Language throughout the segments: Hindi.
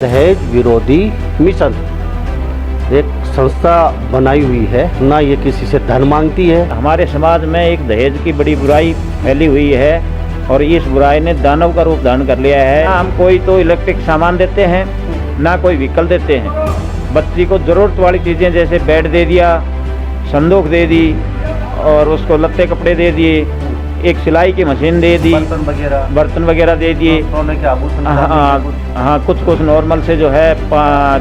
दहेज विरोधी मिशन एक संस्था बनाई हुई है, ना ये किसी से धन मांगती है। हमारे समाज में एक दहेज की बड़ी बुराई फैली हुई है और इस बुराई ने दानव का रूप धारण कर लिया है। हम कोई तो इलेक्ट्रिक सामान देते हैं, ना कोई व्हीकल देते हैं। बच्ची को ज़रूरत वाली चीज़ें जैसे बेड दे दिया, संदूक दे दी और उसको लत्ते कपड़े दे दिए, एक सिलाई की मशीन दे दी, बर्तन वगैरह दे दिए। हाँ, कुछ नॉर्मल से जो है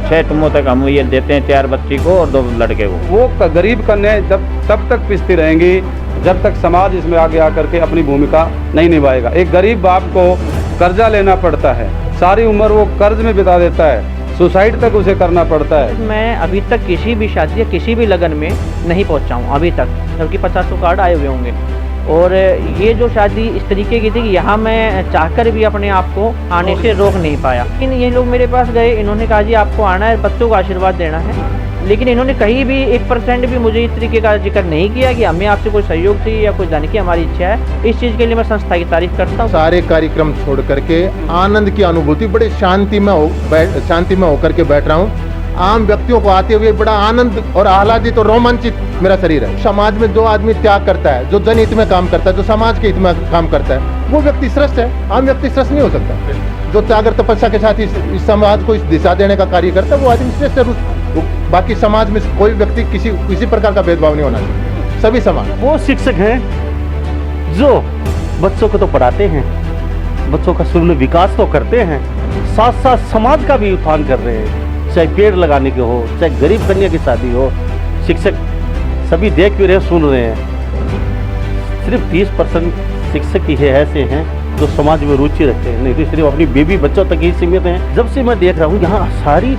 6 टुम्मों तक हम ये देते हैं, 4 बच्ची को और 2 लड़के को। वो गरीब कन्या तब तक पिसती रहेंगी जब तक समाज इसमें आगे आकर के अपनी भूमिका नहीं निभाएगा। एक गरीब बाप को कर्जा लेना पड़ता है, सारी उम्र वो कर्ज में बिता देता है, सुसाइड तक उसे करना पड़ता है। मैं अभी तक किसी भी शादी या किसी भी लगन में नहीं पहुंचा हूं अभी तक, जबकि 50 कार्ड आए हुए होंगे। और ये जो शादी इस तरीके की थी कि यहाँ मैं चाहकर भी अपने आप को आने से रोक नहीं पाया। लेकिन ये लोग मेरे पास गए, इन्होंने कहा जी आपको आना है, बच्चों का आशीर्वाद देना है, लेकिन इन्होंने कहीं भी 1% भी मुझे इस तरीके का जिक्र नहीं किया कि हमें आपसे कोई सहयोग चाहिए या कोई जाने की हमारी इच्छा है। इस चीज़ के लिए मैं संस्था की तारीफ करता हूँ। सारे कार्यक्रम छोड़ करके आनंद की अनुभूति, बड़े शांति में होकर के बैठ रहा हूँ। आम व्यक्तियों को आते हुए बड़ा आनंद और आह्लादित और रोमांचित मेरा शरीर है। समाज में जो आदमी त्याग करता है, जो जनहित में काम करता है, जो समाज के हित में काम करता है, वो व्यक्ति श्रेष्ठ है। आम व्यक्ति श्रेष्ठ नहीं हो सकता। जो त्याग और तपस्या के साथ इस समाज को इस दिशा देने का कार्य करता है, वो आदमी श्रेष्ठ है। बाकी समाज में कोई व्यक्ति किसी प्रकार का भेदभाव नहीं होना चाहिए, सभी समान। वो शिक्षक हैं जो बच्चों को तो पढ़ाते हैं, बच्चों का सुलभ विकास तो करते हैं, साथ साथ समाज का भी उत्थान कर रहे हैं। चाहे पेड़ लगाने के हो, चाहे गरीब कन्या की शादी हो, शिक्षक सभी देख भी रहे, सुन रहे हैं। सिर्फ 30% शिक्षक ही ऐसे हैं जो समाज में रुचि रखते हैं, नहीं तो सिर्फ अपनी बेबी बच्चों तक ही सीमित हैं। जब से मैं देख रहा हूँ यहाँ सारी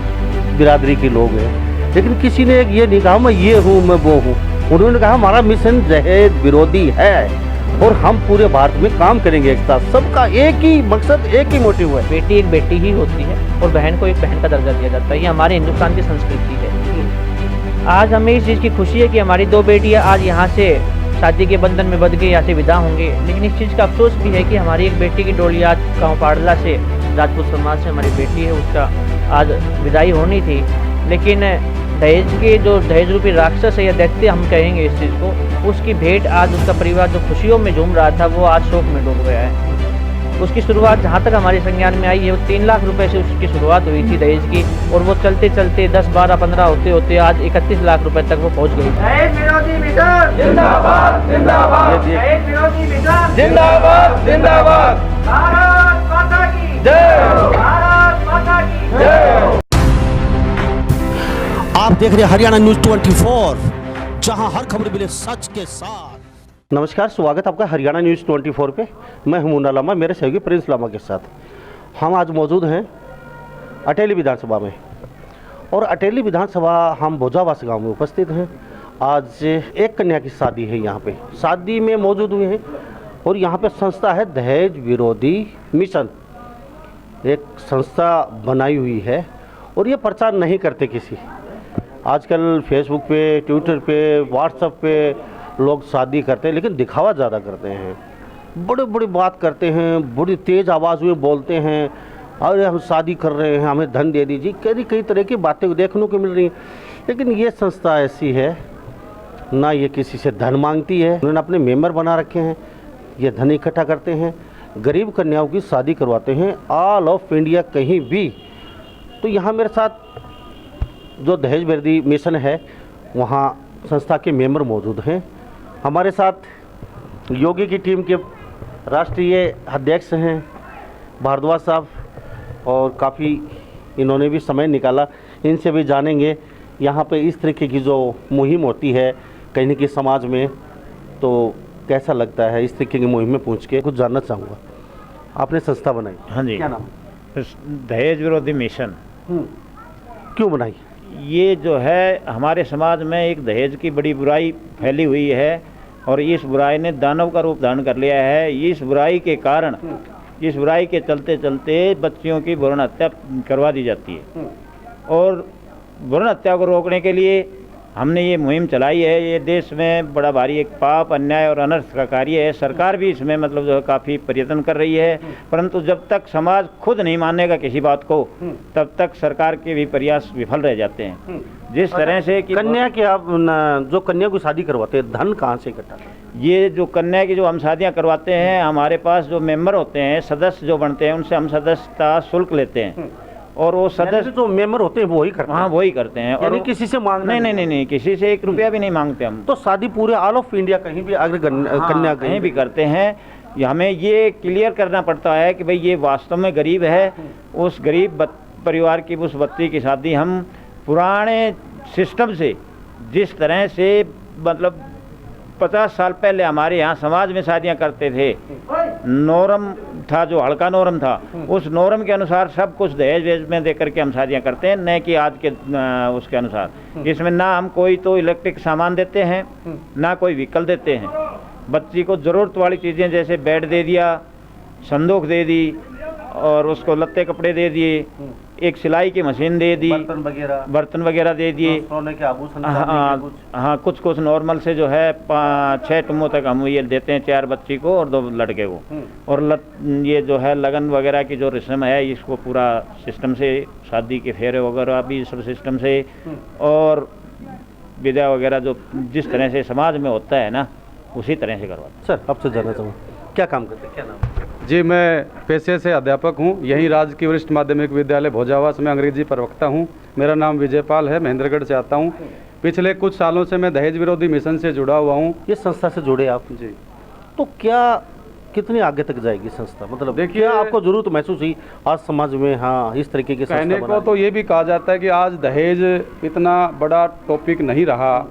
बिरादरी के लोग हैं, लेकिन किसी ने ये नहीं कहा मैं ये हूँ मैं वो हूँ। उन्होंने कहा हमारा मिशन दहेज विरोधी है और हम पूरे भारत में काम करेंगे एक साथ। सबका एक ही मकसद, एक ही मोटिव है। बेटी एक बेटी ही होती है और बहन को एक बहन का दर्जा दिया जाता है। ये हमारे हिंदुस्तान की संस्कृति है। आज हमें इस चीज़ की खुशी है कि हमारी 2 बेटियां आज यहाँ से शादी के बंधन में बंध के यहाँ से विदा होंगे, लेकिन इस चीज़ का अफसोस भी है कि हमारी एक बेटी की डोली आज गाँव पाड़ला से, राजपूत समाज से हमारी बेटी है, उसका आज विदाई होनी थी। लेकिन दहेज के जो दहेज रूपी राक्षस है या दैत्य हम कहेंगे इस चीज़ को, उसकी भेंट आज उसका परिवार जो खुशियों में झूम रहा था वो आज शोक में डूब गया है। उसकी शुरुआत जहाँ तक हमारे संज्ञान में आई है, वो 3 लाख रुपए से उसकी शुरुआत हुई थी दहेज की, और वो चलते चलते 10, 12, 15 होते होते आज 31 लाख रुपए तक वो पहुँच गई। दहेज विरोधी मिशन जिंदाबाद जिंदाबाद, दहेज विरोधी मिशन जिंदाबाद जिंदाबाद, भारत माता की जय, भारत माता की जय। आप देख रहे हैं हरियाणा न्यूज 24, जहां हर खबर मिले सच के साथ। नमस्कार, स्वागत आपका हरियाणा न्यूज़ 24 पे। मैं हूं मुन्ना लामा, मेरे सहयोगी प्रिंस लामा के साथ। हम आज मौजूद हैं अटेली विधानसभा में, और अटेली विधानसभा हम भोजावास गांव में उपस्थित हैं। आज एक कन्या की शादी है, यहाँ पे शादी में मौजूद हुए हैं, और यहाँ पे संस्था है दहेज विरोधी मिशन, एक संस्था बनाई हुई है। और ये प्रचार नहीं करते किसी। आजकल फेसबुक पे, ट्विटर पे, व्हाट्सएप पे लोग शादी करते हैं, लेकिन दिखावा ज़्यादा करते हैं, बड़ी बड़ी बात करते हैं, बड़ी तेज़ आवाज़ में बोलते हैं, अरे हम शादी कर रहे हैं, हमें धन दे दीजिए, कई तरह की बातें देखने को मिल रही हैं। लेकिन ये संस्था ऐसी है, ना ये किसी से धन मांगती है। उन्होंने अपने मेंबर बना रखे हैं, ये धन इकट्ठा करते हैं, गरीब कन्याओं की शादी करवाते हैं ऑल ऑफ इंडिया कहीं भी। तो यहाँ मेरे साथ जो दहेज विरोधी मिशन है, वहाँ संस्था के मेंबर मौजूद हैं। हमारे साथ योगी की टीम के राष्ट्रीय अध्यक्ष हैं भारद्वाज साहब, और काफ़ी इन्होंने भी समय निकाला। इनसे भी जानेंगे यहाँ पे इस तरीके की जो मुहिम होती है कहीं न कहीं समाज में, तो कैसा लगता है इस तरीके की मुहिम में पूछ के कुछ जानना चाहूँगा। आपने संस्था बनाई? हाँ जी। क्या नाम? दहेज विरोधी मिशन। क्यों बनाई? ये जो है हमारे समाज में एक दहेज की बड़ी बुराई फैली हुई है और इस बुराई ने दानव का रूप धारण कर लिया है। इस बुराई के कारण, इस बुराई के चलते चलते बच्चियों की भ्रूण हत्या करवा दी जाती है, और भ्रूण हत्या को रोकने के लिए हमने ये मुहिम चलाई है। ये देश में बड़ा भारी एक पाप, अन्याय और अनर्थ का कार्य है। सरकार भी इसमें मतलब जो है काफ़ी प्रयत्न कर रही है, परंतु जब तक समाज खुद नहीं मानेगा किसी बात को, तब तक सरकार के भी प्रयास विफल रह जाते हैं। जिस तरह से कि कन्या की आप जो कन्या को शादी करवाते हैं, धन कहाँ से इकट्ठा करते हैं? ये जो कन्या की जो हम शादियाँ करवाते हैं, हमारे पास जो मेंबर होते हैं, सदस्य जो बनते हैं, उनसे हम सदस्यता शुल्क लेते हैं और वो सदस्य जो मेंबर होते हैं वो ही करते हैं। हाँ वही करते हैं। यानी और किसी से मांगना नहीं, किसी से 1 रुपया भी नहीं मांगते हम। तो शादी पूरे ऑल ऑफ इंडिया कहीं भी अगर कन्या कहीं भी करते हैं, हमें ये क्लियर करना पड़ता है कि भाई ये वास्तव में गरीब है। उस गरीब परिवार की उस बच्ची की शादी हम पुराने सिस्टम से, जिस तरह से मतलब 50 साल पहले हमारे यहाँ समाज में शादियाँ करते थे, नॉर्म था, जो हल्का नॉर्म था, उस नॉर्म के अनुसार सब कुछ दहेज वेज में दे करके हम शादियाँ करते हैं, न कि आज के उसके अनुसार। इसमें ना हम कोई तो इलेक्ट्रिक सामान देते हैं, ना कोई व्हीकल देते हैं। बच्ची को ज़रूरत वाली चीज़ें जैसे बेड दे दिया, संदूक दे दी और उसको लत्ते कपड़े दे दिए, एक सिलाई की मशीन दे दी, बर्तन वगैरह दे दिए। सोने के आभूषण, हाँ, कुछ नॉर्मल से जो है 6 टुम्बों तक हम ये देते हैं, 4 बच्ची को और 2 लड़के को। और ये जो है लगन वगैरह की जो रस्म है, इसको पूरा सिस्टम से, शादी के फेरे वगैरह भी सब सिस्टम से, और विदा वगैरह जो जिस तरह से समाज में होता है ना, उसी तरह से करवाते हैं। सर आपसे जानना चाहूँ क्या काम करते हैं, क्या नाम है? जी, मैं पेशे से अध्यापक हूँ। यहीं राजकीय वरिष्ठ माध्यमिक विद्यालय भोजावास में अंग्रेजी प्रवक्ता हूँ। मेरा नाम विजयपाल है, महेंद्रगढ़ से आता हूँ। पिछले कुछ सालों से मैं दहेज विरोधी मिशन से जुड़ा हुआ हूँ। ये संस्था से जुड़े आप जी। तो क्या कितनी आगे तक जाएगी संस्था? मतलब देखिए, क्या आपको जरूरत महसूस हुई आज समाज में, हाँ इस तरीके की संस्था कहने को बनाने? तो ये भी कहा जाता है कि आज दहेज इतना बड़ा टॉपिक नहीं रहा,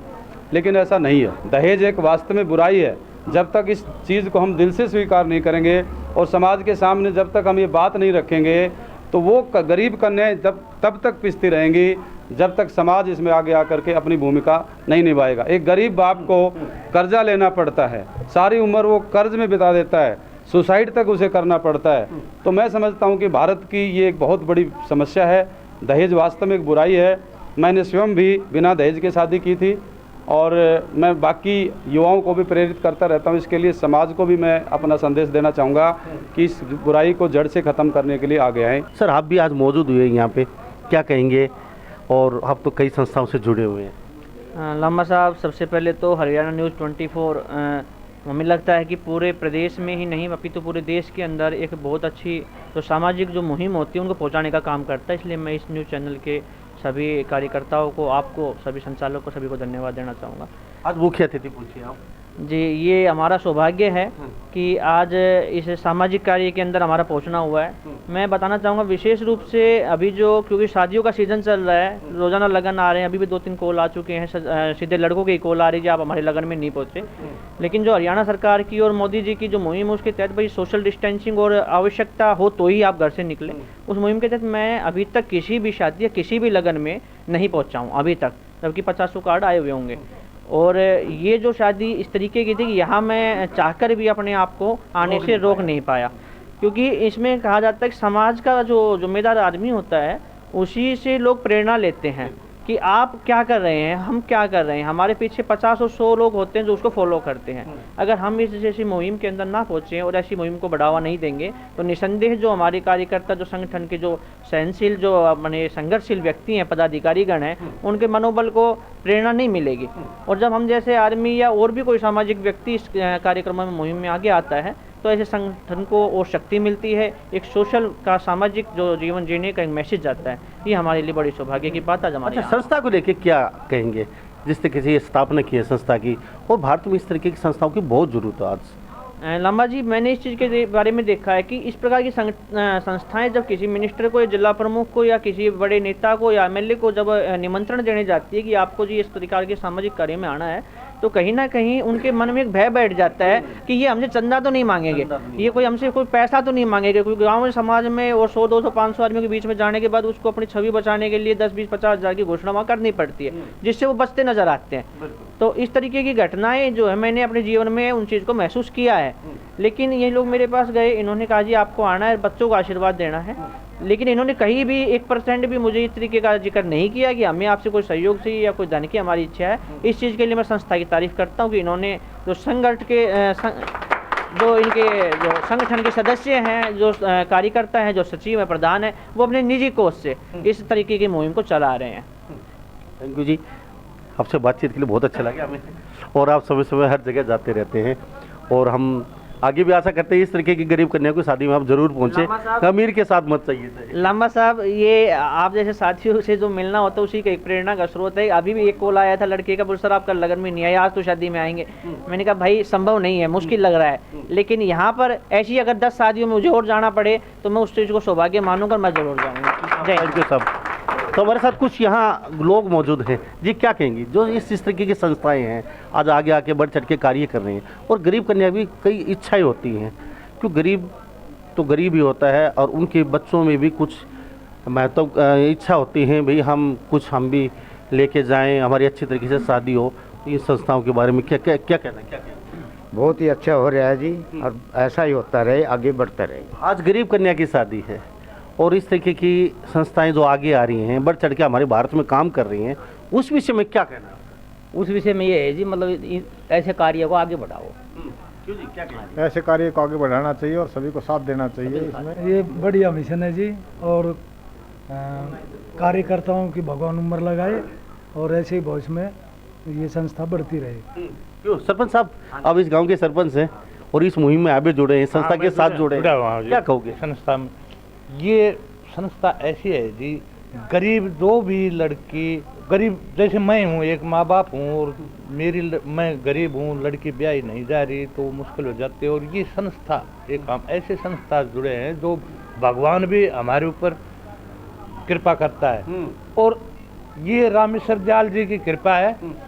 लेकिन ऐसा नहीं है। दहेज एक वास्तव में बुराई है। जब तक इस चीज़ को हम दिल से स्वीकार नहीं करेंगे और समाज के सामने जब तक हम ये बात नहीं रखेंगे, तो वो गरीब कन्याएं तब तक पिसती रहेंगी जब तक समाज इसमें आगे आकर के अपनी भूमिका नहीं निभाएगा। एक गरीब बाप को कर्जा लेना पड़ता है, सारी उम्र वो कर्ज में बिता देता है, सुसाइड तक उसे करना पड़ता है। तो मैं समझता हूँ कि भारत की ये एक बहुत बड़ी समस्या है। दहेज वास्तव में एक बुराई है। मैंने स्वयं भी बिना दहेज के शादी की थी और मैं बाकी युवाओं को भी प्रेरित करता रहता हूँ। इसके लिए समाज को भी मैं अपना संदेश देना चाहूँगा कि इस बुराई को जड़ से ख़त्म करने के लिए आगे आएँ। सर आप भी आज मौजूद हुए यहाँ पे, क्या कहेंगे? और आप तो कई संस्थाओं से जुड़े हुए हैं। लामा साहब, सबसे पहले तो हरियाणा न्यूज़ 24 हमें लगता है कि पूरे प्रदेश में ही नहीं अपितु पूरे देश के अंदर एक बहुत अच्छी जो सामाजिक जो मुहिम होती है उनको पहुंचाने का काम करता है। इसलिए मैं इस न्यूज़ चैनल के सभी कार्यकर्ताओं को, आपको, सभी संचालकों को, सभी को धन्यवाद देना चाहूँगा। आज मुख्य अतिथि पूछिए आप। जी, ये हमारा सौभाग्य है कि आज इस सामाजिक कार्य के अंदर हमारा पहुंचना हुआ है। मैं बताना चाहूँगा विशेष रूप से अभी जो, क्योंकि शादियों का सीज़न चल रहा है, रोज़ाना लगन आ रहे हैं, अभी भी 2-3 कॉल आ चुके हैं, सीधे लड़कों की कॉल आ रही है, आप हमारे लगन में नहीं पहुँचे। लेकिन जो हरियाणा सरकार की और मोदी जी की जो मुहिम है उसके तहत भाई सोशल डिस्टेंसिंग और आवश्यकता हो तो ही आप घर से निकलें, उस मुहिम के तहत मैं अभी तक किसी भी शादी या किसी भी लगन में नहीं पहुँचा हूँ अभी तक, जबकि 50 कार्ड आए हुए होंगे। और ये जो शादी इस तरीके की थी कि यहाँ मैं चाहकर भी अपने आप को आने से रोक नहीं पाया, क्योंकि इसमें कहा जाता है कि समाज का जो जिम्मेदार आदमी होता है उसी से लोग प्रेरणा लेते हैं कि आप क्या कर रहे हैं, हम क्या कर रहे हैं। हमारे पीछे 50 और 100 लोग होते हैं जो उसको फॉलो करते हैं। अगर हम इस जैसी मुहिम के अंदर ना पहुँचें और ऐसी मुहिम को बढ़ावा नहीं देंगे तो निसंदेह जो हमारे कार्यकर्ता, जो संगठन के जो सहनशील, जो माने संघर्षशील व्यक्ति हैं, पदाधिकारीगण हैं, उनके मनोबल को प्रेरणा नहीं मिलेगी। और जब हम जैसे आर्मी या और भी कोई सामाजिक व्यक्ति इस कार्यक्रम में, मुहिम में आगे आता है तो ऐसे संगठन को और शक्ति मिलती है, एक सोशल का, सामाजिक जो जीवन जीने का एक मैसेज जाता है। ये हमारे लिए बड़ी सौभाग्य की बात आज हमारे। अच्छा, संस्था को लेके क्या कहेंगे? जिस तरीके से ये स्थापना की है संस्था की, और भारत में इस तरीके की संस्थाओं की बहुत जरूरत है आज। लामा जी, मैंने इस चीज़ के बारे में देखा है कि इस प्रकार की संस्थाएं जब किसी मिनिस्टर को या जिला प्रमुख को या किसी बड़े नेता को या एमएलए को जब निमंत्रण देने जाती है कि आपको जी इस प्रकार के सामाजिक कार्य में आना है, तो कहीं ना कहीं उनके मन में एक भय बैठ जाता है कि ये हमसे चंदा तो नहीं मांगेंगे, ये कोई हमसे कोई पैसा तो नहीं मांगेंगे। क्योंकि गाँव में, समाज में और 100, 200, 500 आदमियों के बीच में जाने के बाद उसको अपनी छवि बचाने के लिए 10, 20, 50 हज़ार की घोषणा वहाँ करनी पड़ती है, जिससे वो बचते नजर आते हैं। तो इस तरीके की घटनाएं जो है मैंने अपने जीवन में उन चीज़ को महसूस किया है। लेकिन ये लोग मेरे पास गए, इन्होंने कहा जी आपको आना है, बच्चों को आशीर्वाद देना है, लेकिन इन्होंने कहीं भी 1% भी मुझे इस तरीके का जिक्र नहीं किया कि हमें आपसे कोई सहयोग चाहिए या कोई देने की हमारी इच्छा है। इस चीज़ के लिए मैं संस्था की तारीफ़ करता हूँ कि इन्होंने जो जो संगठन के सदस्य हैं, जो कार्यकर्ता हैं, जो सचिव है, प्रधान है, वो अपने निजी कोष से इस तरीके की मुहिम को चला रहे हैं। थैंक यू जी, आपसे बातचीत के लिए बहुत अच्छा लगा हमें। और आप समय समय हर जगह जाते रहते हैं और हम आगे भी आशा करते हैं इस तरीके की गरीब कन्या की शादी में आप जरूर पहुंचे। अमीर के साथ मत चाहिए। लांबा साहब, ये आप जैसे साथियों से जो मिलना होता है उसी का एक प्रेरणा का स्रोत है। अभी भी एक कॉल आया था लड़के का, बोल सर आप कल लगन में नहीं आए, आज तो शादी में आएंगे। मैंने कहा भाई संभव नहीं है, मुश्किल लग रहा है, लेकिन यहाँ पर ऐसी अगर 10 शादियों में मुझे और जाना पड़े तो मैं उस चीज़ को सौभाग्य मानूंगा, मैं जरूर जाऊँगा। जय थैंक यू साहब। तो हमारे साथ कुछ यहाँ लोग मौजूद हैं जी, क्या कहेंगे जो इस तरीके की संस्थाएं हैं आज आगे आके बढ़ चढ़ के कार्य कर रही हैं। और गरीब कन्या भी कई इच्छाएं होती हैं, क्यों गरीब तो गरीब ही होता है और उनके बच्चों में भी कुछ इच्छा होती है, भाई हम भी लेके जाएं, हमारी अच्छी तरीके से शादी हो। इन संस्थाओं के बारे में क्या कहना है? बहुत ही अच्छा हो रहा है जी, और ऐसा ही होता रहे, आगे बढ़ता रहे। आज गरीब कन्या की शादी है और इस तरीके की संस्थाएं जो आगे आ रही हैं, बढ़ चढ़ के हमारे भारत में काम कर रही हैं, उस विषय में क्या कहना है? उस विषय में ये है जी, मतलब ऐसे कार्य को आगे बढ़ाओ। क्यों जी, क्या कहना है? ऐसे कार्य को आगे बढ़ाना चाहिए और सभी को साथ देना चाहिए इसमें। ये बढ़िया मिशन है जी, और कार्यकर्ताओं की भगवान उम्र लगाए और ऐसे ही भविष्य में ये संस्था बढ़ती रहे। क्यों सरपंच साहब, अब इस गांव के सरपंच हैं और इस मुहिम में आगे जुड़े हैं, संस्था के साथ जुड़े हैं, क्या कहोगे? संस्था में ये संस्था ऐसी है जी, गरीब जो भी लड़की, गरीब जैसे मैं हूँ, एक माँ बाप हूँ और मैं गरीब हूँ, लड़की ब्याही नहीं जा रही तो मुश्किल हो जाती है। और ये संस्था एक हम ऐसे संस्था जुड़े हैं जो भगवान भी हमारे ऊपर कृपा करता है, और ये रामेश्वर दयाल जी की कृपा है।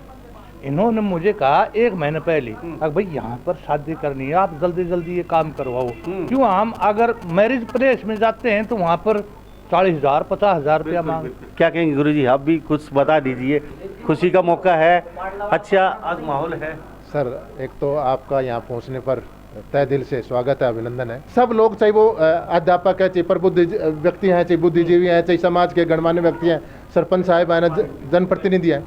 इन्होंने मुझे कहा 1 महीने पहले, अगर भाई यहाँ पर शादी करनी है, आप जल्दी जल्दी ये काम करवाओ। क्यों हम अगर मैरिज प्लेस में जाते हैं तो वहाँ पर 40,000 50,000 रुपया मांग। क्या कहेंगे गुरुजी, आप भी कुछ बता दीजिए, खुशी का मौका है, अच्छा आज माहौल है। सर, एक तो आपका यहाँ पहुँचने पर तय दिल से स्वागत है, अभिनंदन है। सब लोग, चाहे वो अध्यापक है, चाहे प्रबुद्ध व्यक्ति हैं, चाहे बुद्धिजीवी हैं, चाहे समाज के गणमान्य व्यक्ति हैं, सरपंच साहिब हैं, जनप्रतिनिधि हैं,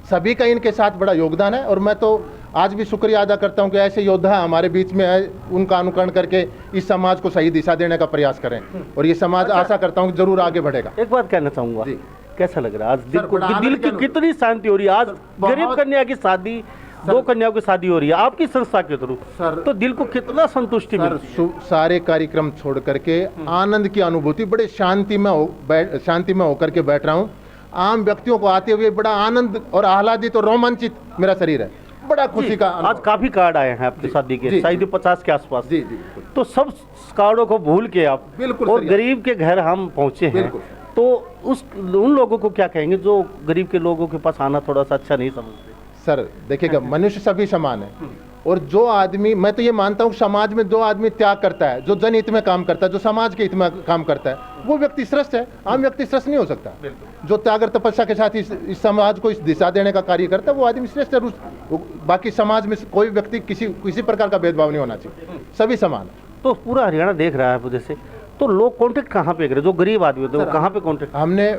सभी का इनके साथ बड़ा योगदान है। और मैं तो आज भी शुक्रिया अदा करता हूं कि ऐसे योद्धा हमारे बीच में है, उनका अनुकरण करके इस समाज को सही दिशा देने का प्रयास करें, और ये समाज आशा करता हूं कि जरूर आगे बढ़ेगा। एक बात कहना चाहूँगा, कैसा लग रहा है आज दिल की कितनी शांति हो रही है? आज गरीब कन्या की शादी, 2 कन्याओं की शादी हो रही है आपकी संस्था के थ्रू, तो दिल को कितना संतुष्टि मिलती है। सारे कार्यक्रम छोड़ करके आनंद की अनुभूति, बड़े शांति में होकर के बैठ रहा हूँ। आम व्यक्तियों को आते हुए बड़ा आनंद और आह्लादित और रोमांचित मेरा शरीर है, बड़ा खुशी का। आज काफी कार्ड आए हैं आपकी शादी के, शायद 50 के आसपास। जी जी, तो सब कार्डों को भूल के आप बिल्कुल, और गरीब के घर हम पहुंचे हैं, तो उन लोगों को क्या कहेंगे जो गरीब के लोगों के पास आना थोड़ा सा अच्छा नहीं समझते? सर देखिएगा, मनुष्य सभी समान है, और जो आदमी, मैं तो ये मानता हूँ समाज में जो आदमी त्याग करता है, जो जनहित में काम करता है, जो समाज के हित में काम करता है, वो व्यक्ति श्रेष्ठ है। आम व्यक्ति श्रेष्ठ नहीं हो सकता। जो त्याग और तपस्या के साथ इस समाज को इस दिशा देने का कार्य करता है, वो आदमी श्रेष्ठ है। बाकी समाज में कोई व्यक्ति किसी प्रकार का भेदभाव नहीं होना चाहिए, सभी समान है। तो पूरा हरियाणा देख रहा है जैसे, तो लोग कांटेक्ट कहाँ पे करें? जो गरीब आदमी होते हैं वो कहाँ पे कांटेक्ट? हमने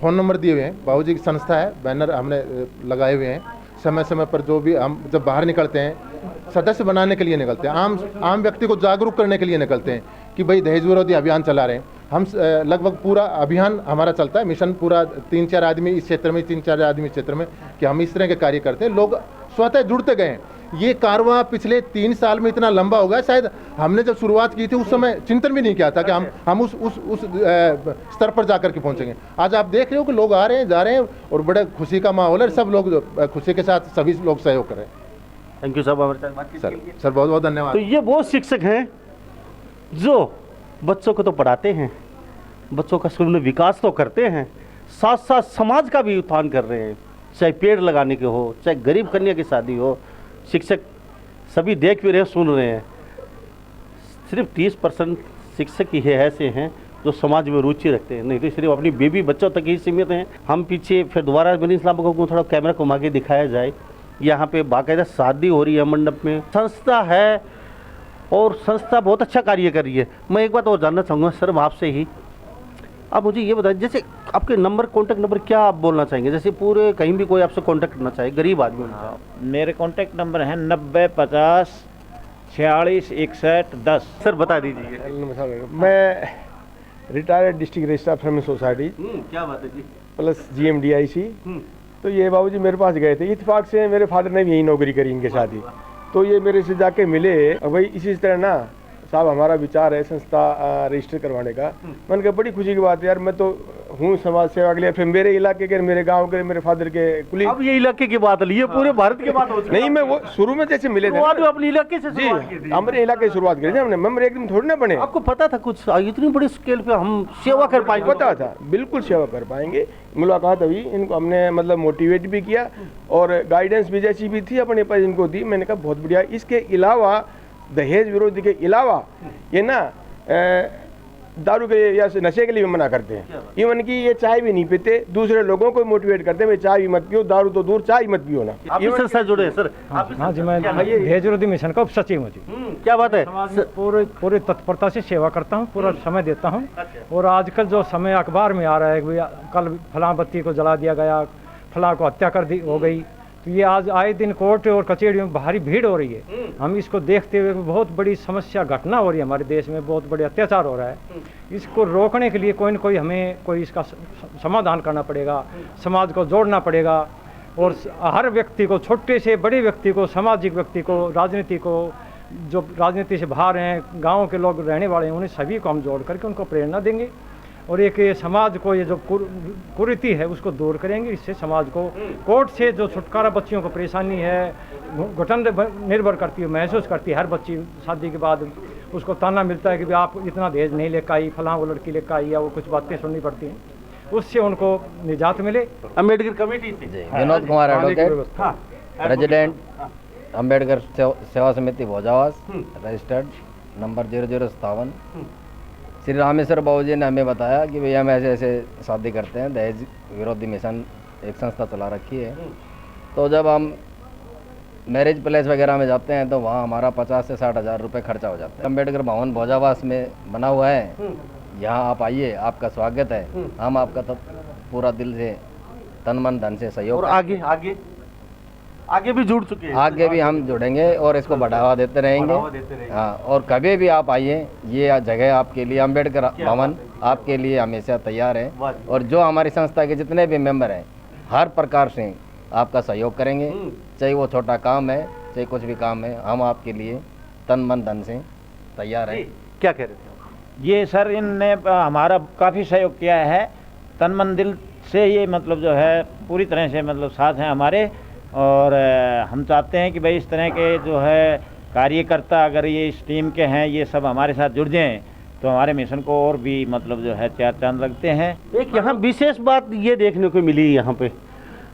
फ़ोन नंबर दिए हुए हैं, बाबूजी की संस्था है, बैनर हमने लगाए हुए हैं। समय समय पर जो भी हम जब बाहर निकलते हैं, सदस्य बनाने के लिए निकलते हैं, आम व्यक्ति को जागरूक करने के लिए निकलते हैं कि भाई दहेज विरोधी अभियान चला रहे हैं हम। लगभग पूरा अभियान हमारा चलता है, मिशन पूरा 3-4 आदमी इस क्षेत्र में, 3-4 आदमी इस क्षेत्र में, कि हम इस तरह के कार्य करते हैं। लोग स्वतः जुड़ते गए हैं। ये कारवां पिछले 3 साल में इतना लंबा हो गया, शायद हमने जब शुरुआत की थी उस समय चिंतन भी नहीं किया था कि हम उस स्तर पर जाकर के पहुंचेंगे। आज आप देख रहे हो कि लोग आ रहे हैं, जा रहे हैं, और बड़े खुशी का माहौल है, सब लोग खुशी के साथ सभी लोग सहयोग कर रहे हैं। थैंक यू साहब, हमारे साथ बातचीत के लिए। सर बहुत बहुत धन्यवाद। तो ये वो शिक्षक हैं जो बच्चों को तो पढ़ाते हैं, बच्चों का स्कूल में विकास तो करते हैं, साथ साथ समाज का भी उत्थान कर रहे हैं। चाहे पेड़ लगाने के हो, चाहे गरीब कन्या की शादी हो, शिक्षक सभी देख भी रहे, सुन रहे हैं। सिर्फ 30% शिक्षक ही ऐसे हैं जो समाज में रुचि रखते हैं, नहीं तो सिर्फ अपनी बेबी बच्चों तक ही सीमित हैं। हम पीछे फिर दोबारा बनी इस्लाम को थोड़ा कैमरा घुमा के दिखाया जाए। यहाँ पे बाकायदा शादी हो रही है मंडप में, संस्था है और संस्था बहुत अच्छा कार्य कर रही है। मैं एक बात और जानना चाहूँगा सर आपसे ही, आप मुझे ये बताइए, जैसे आपके नंबर, कांटेक्ट नंबर क्या आप बोलना चाहेंगे, जैसे पूरे कहीं भी कोई आपसे कांटेक्ट करना चाहे, गरीब आदमी होना चाहे। मेरे कांटेक्ट नंबर हैं 90 50 46 61 10। सर बता दीजिए। नमस्कार, मैं retired district registrar feminist society क्या बात है जी, प्लस GMDIC। तो ये बाबूजी मेरे पास गए थे, इत्तेफाक से मेरे फादर ने भी यही नौकरी करी इनके साथ ही। तो ये मेरे से जाके मिले, भाई इसी तरह ना साहब हमारा विचार है संस्था रजिस्टर करवाने का। मैंने कहा बड़ी खुशी की बात है यार, मैं तो हूँ समाज सेवा के लिए, फिर मेरे इलाके के, मेरे गांव के, मेरे फादर के कुली। अब ये इलाके की बात है, ये पूरे भारत की बात हो चुकी है। नहीं, मैं वो शुरू में जैसे मिले थे अपने इलाके से जी, हमारे इलाके की शुरुआत करी थी हमने। मेरे एक दिन थोड़ी ना बने। आपको पता था कुछ इतनी बड़ी स्केल पे हम सेवा कर पाएंगे? पता था, बिल्कुल सेवा कर पाएंगे। मुलाकात हुई, इनको हमने मतलब मोटिवेट भी किया और गाइडेंस भी जैसी भी थी अपने पास इनको दी। मैंने कहा बहुत बढ़िया। इसके अलावा दहेज विरोधी के अलावा ये ना दारू के या नशे के लिए भी मना करते हैं। इवन की ये चाय भी नहीं पीते, दूसरे लोगों को मोटिवेट करते हैं भाई चाय भी मत पियो, दारू तो दूर, चाय मत पियो ना। आप इस संस्था जुड़े हैं सर? हाँ जी, मैं दहेज विरोधी मिशन का उपसचिव हूँ जी। क्या बात है, पूरी तत्परता से सेवा करता हूँ, पूरा समय देता हूँ। और आजकल जो समय अखबार में आ रहा है कि कल फलां बत्ती को जला दिया गया, फलां को हत्या कर दी हो गई, तो ये आज आए दिन कोर्ट और कचहरियों में भारी भीड़ हो रही है। हम इसको देखते हुए बहुत बड़ी समस्या घटना हो रही है हमारे देश में, बहुत बड़े अत्याचार हो रहा है। इसको रोकने के लिए कोई न कोई हमें कोई इसका समाधान करना पड़ेगा, समाज को जोड़ना पड़ेगा। और हर व्यक्ति को, छोटे से बड़े व्यक्ति को, सामाजिक व्यक्ति को, राजनीति को, जो राजनीति से बाहर हैं, गाँव के लोग रहने वाले हैं, उन्हें सभी को हम जोड़ करके उनको प्रेरणा देंगे और एक समाज को ये जो कुरीति है उसको दूर करेंगे। इससे समाज को कोर्ट से जो छुटकारा, बच्चियों को परेशानी है, घुटन निर्भर करती है, महसूस करती है हर बच्ची शादी के बाद, उसको ताना मिलता है कि भाई आप इतना दहेज नहीं लेकर आई, फलां वो लड़की लेकर आई, या वो कुछ बातें सुननी पड़ती हैं, उससे उनको निजात मिले। अम्बेडकर कमेटी से विनोद कुमार एडवोकेट, प्रेसिडेंट अम्बेडकर सेवा समिति भोजावास, रजिस्टर्ड नंबर 0057। श्री रामेश्वर बाबू जी ने हमें बताया कि भैया हम ऐसे ऐसे शादी करते हैं, दहेज विरोधी मिशन एक संस्था चला रखी है। तो जब हम मैरिज प्लेस वगैरह में जाते हैं तो वहाँ हमारा 50 से 60 हज़ार रुपये खर्चा हो जाता है। अम्बेडकर भवन भोजावास में बना हुआ है, यहाँ आप आइए, आपका स्वागत है। हम आपका तो पूरा दिल से, तन मन धन से सहयोग। और आगे भी जुड़ चुके हैं, आगे भी हम जुड़ेंगे और इसको बढ़ावा देते रहेंगे। हाँ, और कभी भी आप आइए, ये जगह आपके लिए, अम्बेडकर भवन आपके लिए हमेशा तैयार है। और जो हमारी संस्था के जितने भी मेंबर हैं, हर प्रकार से आपका सहयोग करेंगे, चाहे वो छोटा काम है, चाहे कुछ भी काम है, हम आपके लिए तन मन धन से तैयार हैं। क्या कह रहे थे? ये सर इनने हमारा काफ़ी सहयोग किया है, तन मन दिल से। ये मतलब जो है पूरी तरह से मतलब साथ हैं हमारे। और हम चाहते हैं कि भाई इस तरह के जो है कार्यकर्ता अगर ये इस टीम के हैं, ये सब हमारे साथ जुड़ जाएं तो हमारे मिशन को और भी मतलब जो है चार चांद लगते हैं। एक यहाँ विशेष बात ये देखने को मिली यहाँ पे,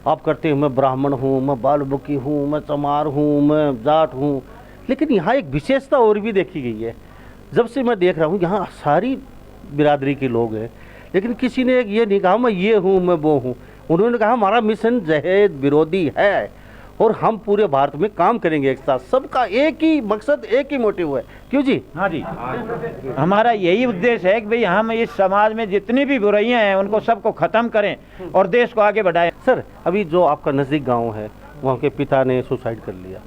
आप करते हैं मैं ब्राह्मण हूँ, मैं बालबुकी हूँ, मैं चमार हूँ, मैं जाट हूँ, लेकिन यहाँ एक विशेषता और भी देखी गई है। जब से मैं देख रहा हूँ यहाँ सारी बिरादरी के लोग हैं, लेकिन किसी ने ये नहीं कहा मैं ये हूँ, मैं वो हूँ। उन्होंने कहा हमारा मिशन दहेज विरोधी है और हम पूरे भारत में काम करेंगे एक साथ। सबका एक ही मकसद, एक ही मोटिव है। क्यों जी? हाँ जी, हमारा यही उद्देश्य है कि भाई हम इस समाज में जितनी भी बुराइयां हैं उनको सबको ख़त्म करें और देश को आगे बढ़ाएं। सर, अभी जो आपका नज़दीक गांव है, वहाँ के पिता ने सुसाइड कर लिया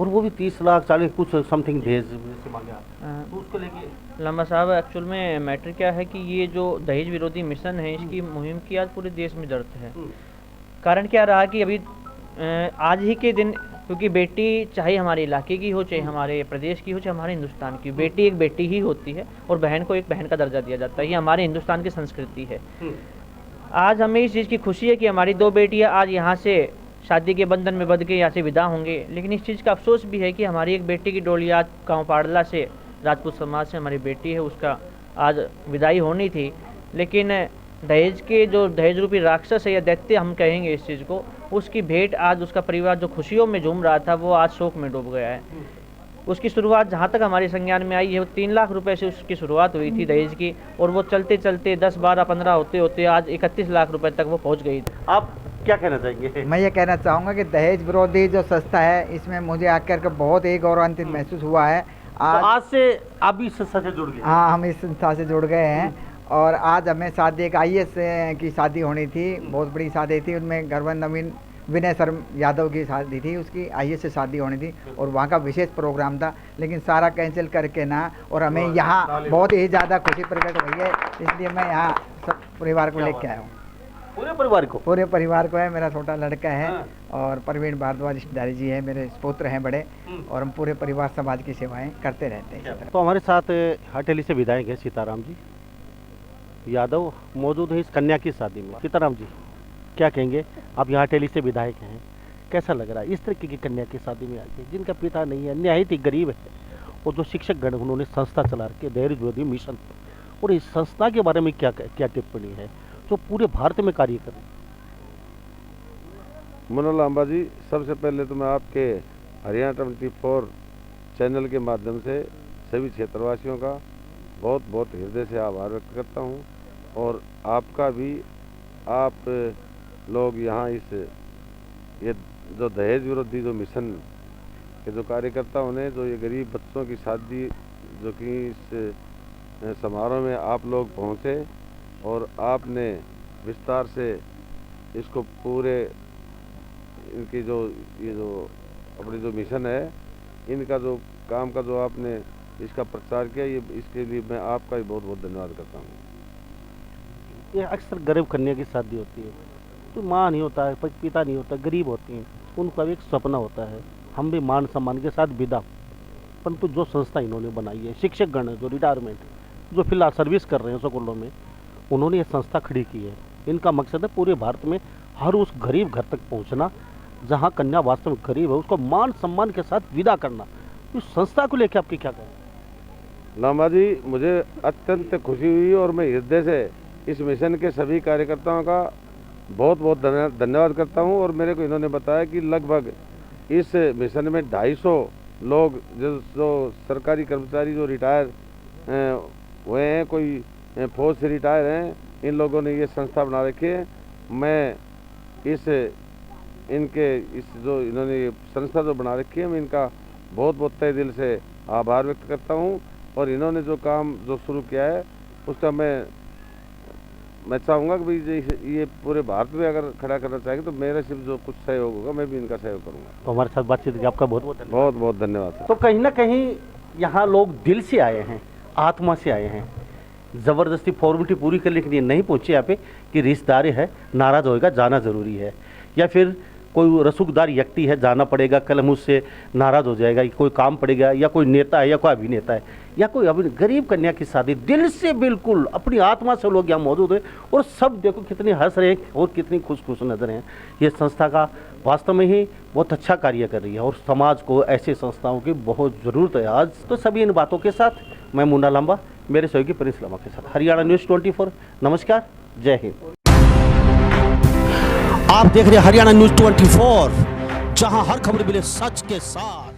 और वो भी 30 लाख 40 कुछ समथिंग दहेज से मांगा, तो उसको लेके लम्बा साहब, एक्चुअल में मैटर क्या है कि ये जो दहेज विरोधी मिशन है, इसकी मुहिम की आज पूरे देश में जरूरत है। कारण क्या रहा कि अभी आज ही के दिन, क्योंकि बेटी चाहे हमारे इलाके की हो, चाहे हमारे प्रदेश की हो, चाहे हमारे हिंदुस्तान की, बेटी एक बेटी ही होती है और बहन को एक बहन का दर्जा दिया जाता है। ये हमारे हिंदुस्तान की संस्कृति है। आज हमें इस चीज़ की खुशी है कि हमारी 2 बेटियाँ आज यहाँ से शादी के बंधन में बंध के यहाँ से विदा होंगे। लेकिन इस चीज़ का अफसोस भी है कि हमारी एक बेटी की डोली आज गाँव पाड़ला से, राजपूत समाज से हमारी बेटी है, उसका आज विदाई होनी थी। लेकिन दहेज के जो दहेज रूपी राक्षस है या दैत्य हम कहेंगे इस चीज़ को, उसकी भेंट आज उसका परिवार जो खुशियों में झूम रहा था वो आज शोक में डूब गया है। उसकी शुरुआत जहाँ तक हमारे संज्ञान में आई है, वो 3 लाख रुपए से उसकी शुरुआत हुई थी दहेज की, और वो चलते चलते 10, 12, 15 होते होते आज 31 लाख रुपए तक वो पहुँच गई। आप क्या कहना चाहेंगे? मैं ये कहना चाहूँगा कि दहेज विरोधी जो संस्था है, इसमें मुझे आकर के बहुत ही गौरवान्वित महसूस हुआ है। आज से आप भी इस संस्था से जुड़ गए? हाँ, हम इस संस्था से जुड़ गए हैं और आज हमें शादी एक IAS की शादी होनी थी, बहुत बड़ी शादी थी। उनमें गरबन नवीन विनय शर्म यादव की शादी थी, उसकी IAS से शादी होनी थी और वहाँ का विशेष प्रोग्राम था, लेकिन सारा कैंसिल करके ना, और हमें यहाँ बहुत ही ज़्यादा खुशी प्रकट हुई है, इसलिए मैं यहाँ सब परिवार को लेके आया हूँ। पूरे परिवार को? पूरे परिवार को है। मेरा छोटा लड़का है और प्रवीण भारद्वाज रिश्तेदारी जी है, मेरे पुत्र हैं बड़े, और हम पूरे परिवार समाज की सेवाएं करते रहते हैं। तो हमारे साथ हटेली से विधायक है सीताराम जी यादव मौजूद है इस कन्या की शादी में। सीताराम जी, क्या कहेंगे? आप यहाँ हटेली से विधायक हैं, कैसा लग रहा है इस तरीके की कन्या की शादी में आके, जिनका पिता नहीं है, निहायत ही गरीब है, और जो शिक्षक गण उन्होंने संस्था चला के दहेज विरोधी मिशन, और इस संस्था के बारे में क्या टिप्पणी है जो पूरे भारत में कार्य करें? मुन्ना लांबा जी, सबसे पहले तो मैं आपके हरियाणा 24 चैनल के माध्यम से सभी क्षेत्रवासियों का बहुत बहुत हृदय से आभार व्यक्त करता हूं, और आपका भी, आप लोग यहाँ ये जो दहेज विरोधी जो मिशन के जो कार्यकर्ता उन्हें जो ये गरीब बच्चों की शादी जो कि इस समारोह में आप लोग पहुँचे, और आपने विस्तार से इसको पूरे इनकी जो ये जो अपनी जो मिशन है, इनका जो काम का जो आपने इसका प्रचार किया, ये इसके लिए मैं आपका भी बहुत बहुत धन्यवाद करता हूँ। ये अक्सर गरीब कन्या की शादी होती है, तो माँ नहीं होता है, पिता नहीं होता, गरीब होती हैं, उनका भी एक सपना होता है हम भी मान सम्मान के साथ विदा। परंतु जो संस्था इन्होंने बनाई है, शिक्षक गण जो रिटायरमेंट जो फिलहाल सर्विस कर रहे हैं स्कूलों में, उन्होंने ये संस्था खड़ी की है। इनका मकसद है पूरे भारत में हर उस गरीब घर तक पहुंचना जहां कन्या वास्तव में गरीब है, उसको मान सम्मान के साथ विदा करना। इस संस्था को लेकर आपकी क्या कहना? लांबा जी, मुझे अत्यंत खुशी हुई और मैं हृदय से इस मिशन के सभी कार्यकर्ताओं का बहुत बहुत धन्यवाद करता हूं। और मेरे को इन्होंने बताया कि लगभग इस मिशन में 250 लोग जो सरकारी कर्मचारी जो रिटायर हुए हैं, कोई फौज से रिटायर हैं, इन लोगों ने ये संस्था बना रखी है। मैं इनके जो इन्होंने ये संस्था जो बना रखी है, मैं इनका बहुत बहुत तहे दिल से आभार व्यक्त करता हूँ। और इन्होंने जो काम जो शुरू किया है उसका मैं चाहूँगा कि भाई ये पूरे भारत में अगर खड़ा करना चाहेंगे तो मेरा सिर्फ जो कुछ सहयोग होगा मैं भी इनका सहयोग करूँगा। तो हमारे साथ बातचीत की आपका बहुत बहुत धन्यवाद। तो कहीं ना कहीं यहाँ लोग दिल से आए हैं, आत्मा से आए हैं, ज़बरदस्ती फॉर्मेलिटी पूरी करने के लिए नहीं पहुँचे यहाँ पे कि रिश्तेदार है, नाराज़ होएगा, जाना ज़रूरी है, या फिर कोई रसूखदार व्यक्ति है, जाना पड़ेगा, कल मुझसे नाराज़ हो जाएगा, कोई काम पड़ेगा, या कोई नेता है या कोई अभिनेता है या कोई गरीब कन्या की शादी, दिल से बिल्कुल अपनी आत्मा से लोग यहाँ मौजूद हैं। और सब देखो कितने हंस रहे हैं और कितनी खुश नजर हैं। ये संस्था का वास्तव में ही बहुत अच्छा कार्य कर रही है और समाज को ऐसी संस्थाओं की बहुत ज़रूरत है आज। तो सभी इन बातों के साथ मैं मुन्ना लांबा, मेरे सहयोगी प्रिंस लामा के साथ, हरियाणा न्यूज़ 24। नमस्कार, जय हिंद। आप देख रहे हैं हरियाणा न्यूज़ 24, जहां हर खबर मिले सच के साथ।